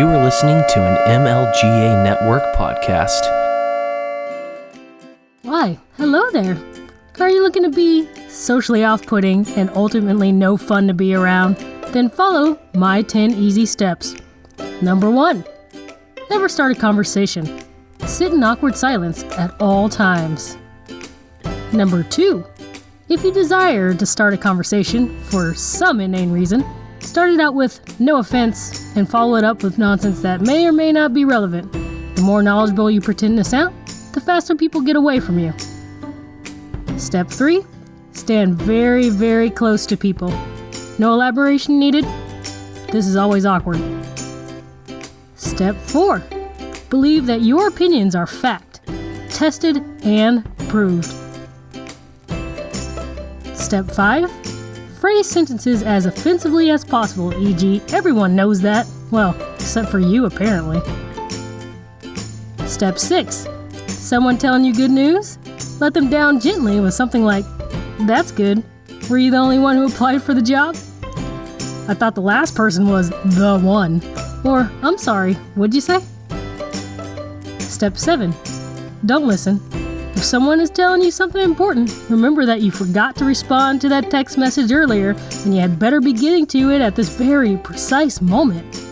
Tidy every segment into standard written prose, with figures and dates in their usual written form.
You are listening to an MLGA Network podcast. Why, hello there. Are you looking to be socially off-putting and ultimately no fun to be around? Then follow my 10 easy steps. Number 1. Never start a conversation. Sit in awkward silence at all times. Number 2. If you desire to start a conversation for some inane reason, start it out with no offense and follow it up with nonsense that may or may not be relevant. The more knowledgeable you pretend to sound, the faster people get away from you. Step 3. Stand very, very close to people. No elaboration needed. This is always awkward. Step 4. Believe that your opinions are fact, tested and proved. Step 5. Phrase sentences as offensively as possible, e.g., everyone knows that. Well, except for you, apparently. Step 6. Someone telling you good news? Let them down gently with something like, "That's good. Were you the only one who applied for the job? I thought the last person was the one." Or, "I'm sorry, what'd you say?" Step 7. Don't listen. If someone is telling you something important, remember that you forgot to respond to that text message earlier, and you had better be getting to it at this very precise moment.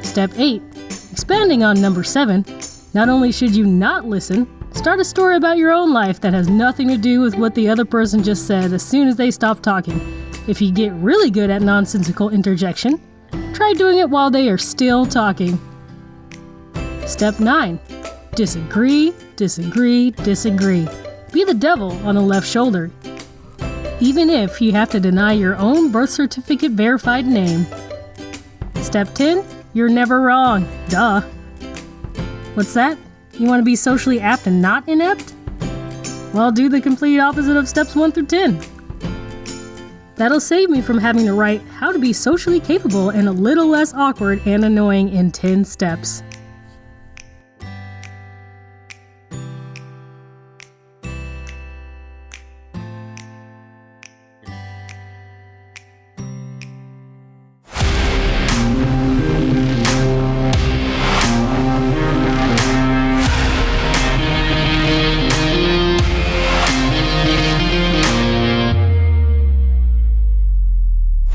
Step 8. Expanding on number 7, not only should you not listen, start a story about your own life that has nothing to do with what the other person just said as soon as they stop talking. If you get really good at nonsensical interjection, try doing it while they are still talking. Step 9. Disagree, disagree, disagree. Be the devil on the left shoulder, even if you have to deny your own birth certificate verified name. Step 10. You're never wrong. Duh. What's that? You want to be socially apt and not inept? Well, do the complete opposite of steps 1 through 10. That'll save me from having to write how to be socially capable and a little less awkward and annoying in 10 steps.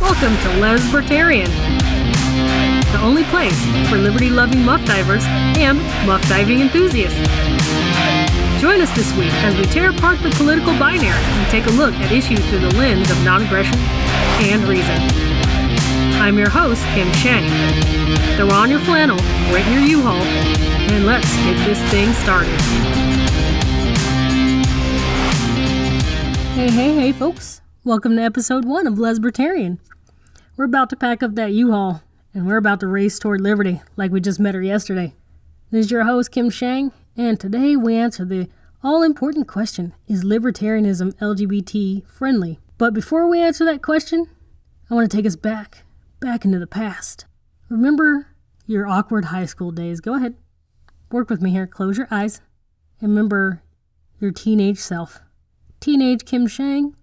Welcome to Lesbertarian, the only place for liberty-loving muff divers and muff diving enthusiasts. Join us this week as we tear apart the political binary and take a look at issues through the lens of non-aggression and reason. I'm your host, Kim Shang. Throw on your flannel, rent your U-Haul, and let's get this thing started. Hey, folks. Welcome to episode 1 of Lesbertarian. We're about to pack up that U-Haul, and we're about to race toward liberty, like we just met her yesterday. This is your host, Kim Shang, and today we answer the all-important question, is libertarianism LGBT friendly? But before we answer that question, I want to take us back into the past. Remember your awkward high school days. Go ahead, work with me here, close your eyes, and remember your teenage self. Teenage Kim Shang,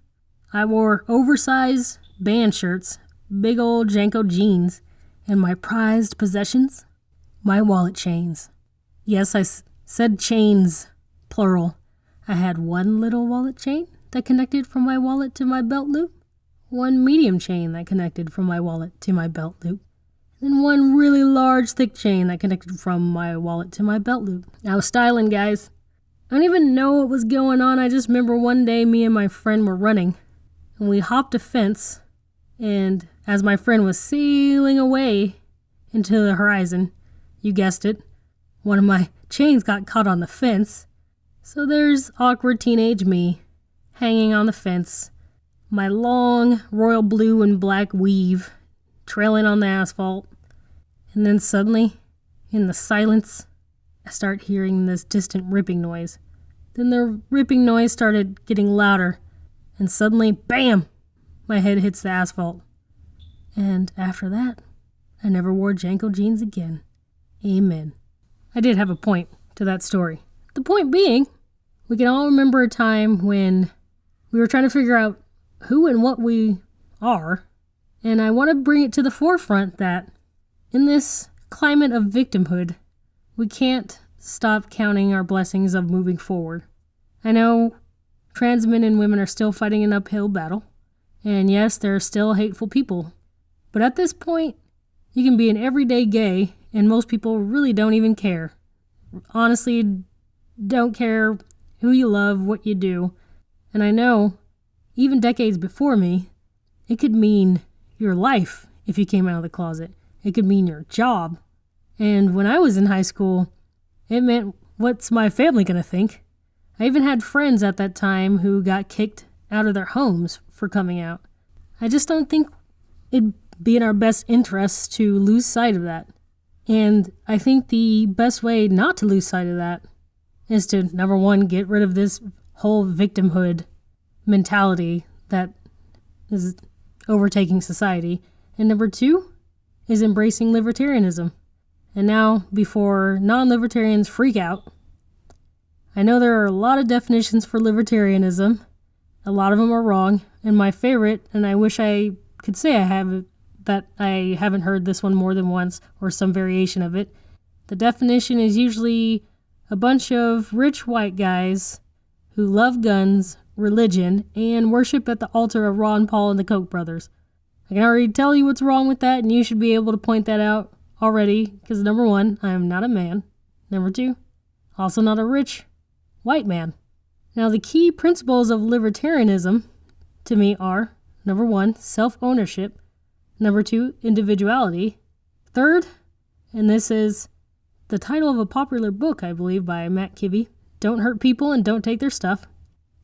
I wore oversized band shirts, big old Janko jeans, and my prized possessions, my wallet chains. Yes, I said chains, plural. I had one little wallet chain that connected from my wallet to my belt loop, one medium chain that connected from my wallet to my belt loop, and one really large thick chain that connected from my wallet to my belt loop. I was styling, guys. I don't even know what was going on. I just remember one day me and my friend were running, and we hopped a fence, and as my friend was sailing away into the horizon, you guessed it, one of my chains got caught on the fence. So there's awkward teenage me hanging on the fence, my long royal blue and black weave trailing on the asphalt. And then suddenly, in the silence, I start hearing this distant ripping noise. Then the ripping noise started getting louder, and suddenly, bam! My head hits the asphalt. And after that, I never wore Janko jeans again. Amen. I did have a point to that story. The point being, we can all remember a time when we were trying to figure out who and what we are, and I want to bring it to the forefront that In this climate of victimhood, we can't stop counting our blessings of moving forward. I know trans men and women are still fighting an uphill battle, and yes, there are still hateful people. But at this point, you can be an everyday gay, and most people really don't even care. Honestly, don't care who you love, what you do. And I know, even decades before me, it could mean your life if you came out of the closet. It could mean your job. And when I was in high school, it meant, what's my family gonna think? I even had friends at that time who got kicked out of their homes for coming out. I just don't think it'd be in our best interests to lose sight of that. And I think the best way not to lose sight of that is to, number one, get rid of this whole victimhood mentality that is overtaking society. And number two is embracing libertarianism. And now, before non-libertarians freak out, I know there are a lot of definitions for libertarianism. A lot of them are wrong. And my favorite, and I wish I could say I have, that I haven't heard this one more than once or some variation of it. The definition is usually a bunch of rich white guys who love guns, religion, and worship at the altar of Ron Paul and the Koch brothers. I can already tell you what's wrong with that, and you should be able to point that out already, because number one, I am not a man. Number two, also not a rich white man. Now, the key principles of libertarianism to me are, number one, self-ownership. Number two, individuality. Third, and this is the title of a popular book, I believe, by Matt Kibbe, don't hurt people and don't take their stuff.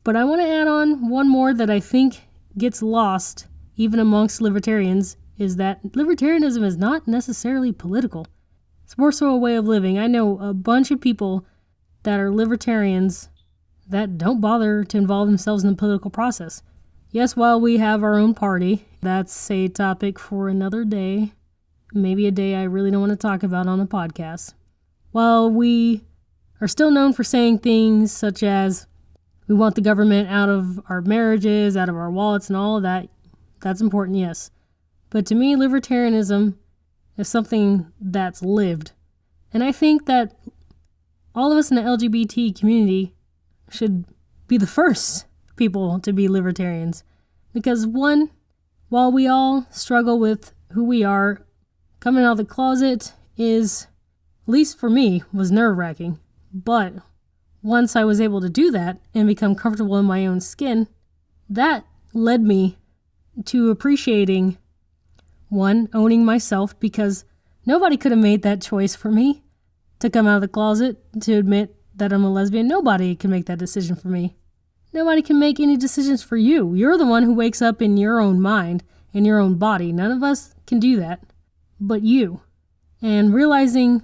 But I want to add on one more that I think gets lost, even amongst libertarians, is that libertarianism is not necessarily political. It's more so a way of living. I know a bunch of people that are libertarians that don't bother to involve themselves in the political process. Yes, while we have our own party, that's a topic for another day, maybe a day I really don't want to talk about on a podcast. While we are still known for saying things such as we want the government out of our marriages, out of our wallets and all of that, that's important, yes. But to me, libertarianism is something that's lived. And I think that all of us in the LGBT community should be the first people to be libertarians. Because one, while we all struggle with who we are, coming out of the closet is, at least for me, was nerve-wracking. But once I was able to do that and become comfortable in my own skin, that led me to appreciating, one, owning myself, because nobody could have made that choice for me to come out of the closet, to admit that I'm a lesbian. Nobody can make that decision for me. Nobody can make any decisions for you. You're the one who wakes up in your own mind, in your own body. None of us can do that, but you. And realizing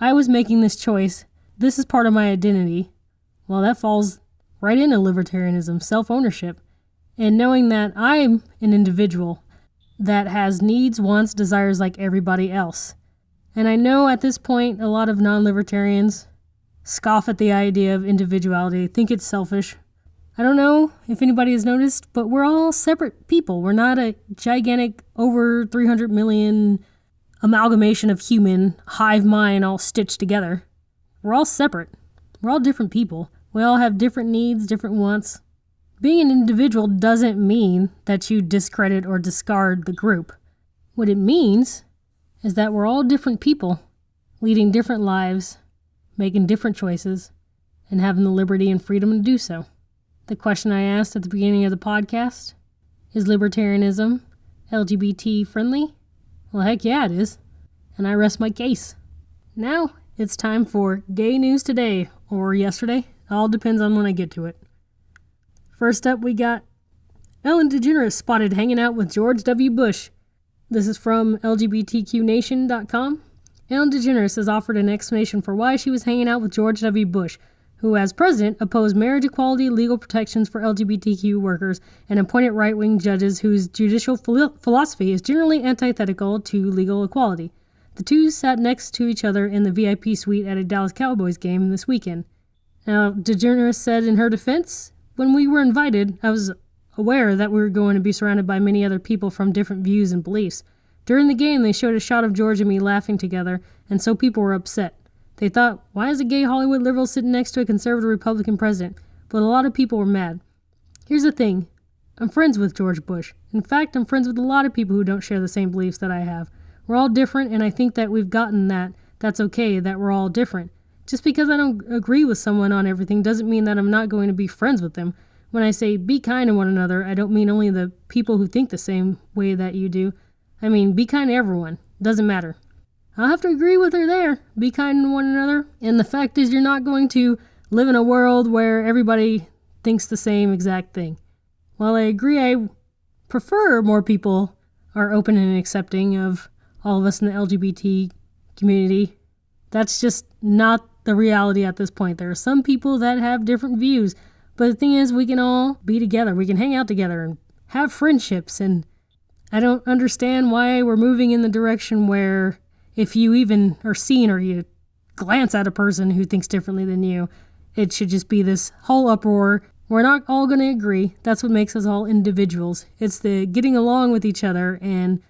I was making this choice, this is part of my identity, well, that falls right into libertarianism, self-ownership. And knowing that I'm an individual that has needs, wants, desires like everybody else. And I know at this point, a lot of non-libertarians scoff at the idea of individuality, think it's selfish. I don't know if anybody has noticed, but we're all separate people. We're not a gigantic, over 300 million amalgamation of human hive mind all stitched together. We're all separate. We're all different people. We all have different needs, different wants. Being an individual doesn't mean that you discredit or discard the group. What it means is that we're all different people, leading different lives, making different choices, and having the liberty and freedom to do so. The question I asked at the beginning of the podcast, is libertarianism LGBT friendly? Well, heck yeah, it is. And I rest my case. Now, it's time for gay news today, or yesterday. It all depends on when I get to it. First up, we got Ellen DeGeneres spotted hanging out with George W. Bush. This is from LGBTQNation.com. Ellen DeGeneres has offered an explanation for why she was hanging out with George W. Bush, who as president opposed marriage equality, legal protections for LGBTQ workers, and appointed right-wing judges whose judicial philosophy is generally antithetical to legal equality. The two sat next to each other in the VIP suite at a Dallas Cowboys game this weekend. Now, DeGeneres said in her defense, "When we were invited, I was aware that we were going to be surrounded by many other people from different views and beliefs. During the game, they showed a shot of George and me laughing together, and so people were upset. They thought, why is a gay Hollywood liberal sitting next to a conservative Republican president? But a lot of people were mad. Here's the thing. I'm friends with George Bush. In fact, I'm friends with a lot of people who don't share the same beliefs that I have. We're all different, and I think that we've gotten that's okay, that we're all different. Just because I don't agree with someone on everything doesn't mean that I'm not going to be friends with them. When I say be kind to one another, I don't mean only the people who think the same way that you do. I mean, be kind to everyone. Doesn't matter. I'll have to agree with her there. Be kind to one another. And the fact is, you're not going to live in a world where everybody thinks the same exact thing. While I agree, I prefer more people are open and accepting of all of us in the LGBT community. That's just not the reality at this point. There are some people that have different views, but the thing is, we can all be together. We can hang out together and have friendships, and I don't understand why we're moving in the direction where if you even are seen or you glance at a person who thinks differently than you, it should just be this whole uproar. We're not all going to agree. That's what makes us all individuals. It's the getting along with each other and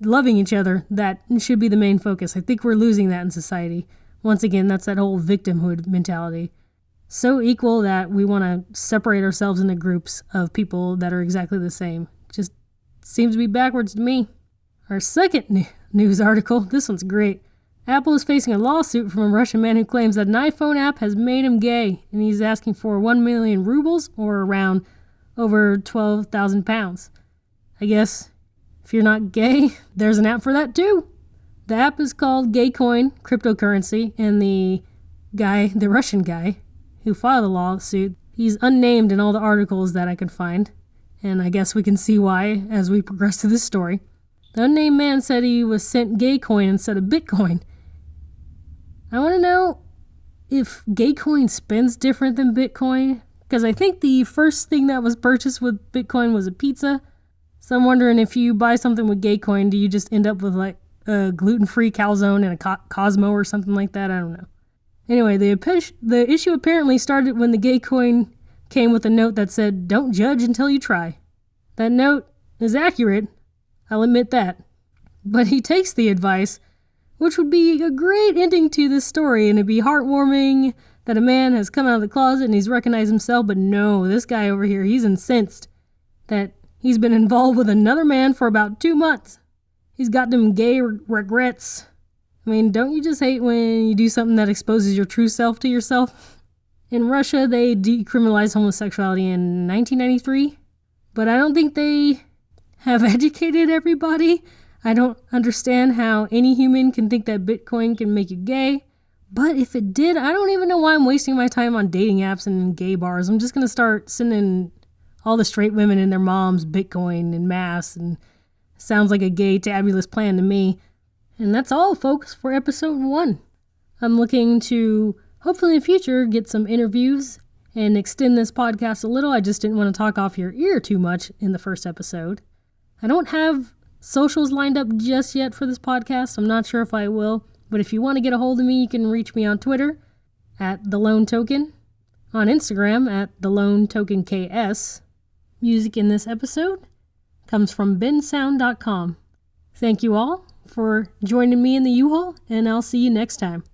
loving each other that should be the main focus. I think we're losing that in society. Once again, that's that whole victimhood mentality. So equal that we want to separate ourselves into groups of people that are exactly the same. Just seems to be backwards to me. Our second news article, this one's great. Apple is facing a lawsuit from a Russian man who claims that an iPhone app has made him gay, and he's asking for 1 million rubles, or around over 12,000 pounds. I guess if you're not gay, there's an app for that too. The app is called Gaycoin cryptocurrency, and the Russian guy who filed the lawsuit, he's unnamed in all the articles that I could find, and I guess we can see why as we progress through this story. The unnamed man said he was sent Gaycoin instead of Bitcoin. I want to know if Gaycoin spends different than Bitcoin, because I think the first thing that was purchased with Bitcoin was a pizza. So I'm wondering if you buy something with Gaycoin, do you just end up with like a gluten-free calzone and a Cosmo or something like that? I don't know. Anyway, the issue apparently started when the Gaycoin came with a note that said, "Don't judge until you try." That note is accurate, I'll admit that. But he takes the advice, which would be a great ending to this story, and it'd be heartwarming that a man has come out of the closet and he's recognized himself, but no, this guy over here, he's incensed that he's been involved with another man for about 2 months. He's got them gay regrets. I mean, don't you just hate when you do something that exposes your true self to yourself? In Russia, they decriminalized homosexuality in 1993, but I don't think they have educated everybody. I don't understand how any human can think that Bitcoin can make you gay. But if it did, I don't even know why I'm wasting my time on dating apps and gay bars. I'm just going to start sending all the straight women and their moms Bitcoin en masse, and sounds like a gay tabulous plan to me. And that's all, folks, for episode 1. I'm looking to, hopefully in the future, get some interviews and extend this podcast a little. I just didn't want to talk off your ear too much in the first episode. I don't have socials lined up just yet for this podcast. I'm not sure if I will. But if you want to get a hold of me, you can reach me on Twitter at TheLoneToken, on Instagram at TheLoneTokenKS. Music in this episode comes from bensound.com. Thank you all for joining me in the U-Haul, and I'll see you next time.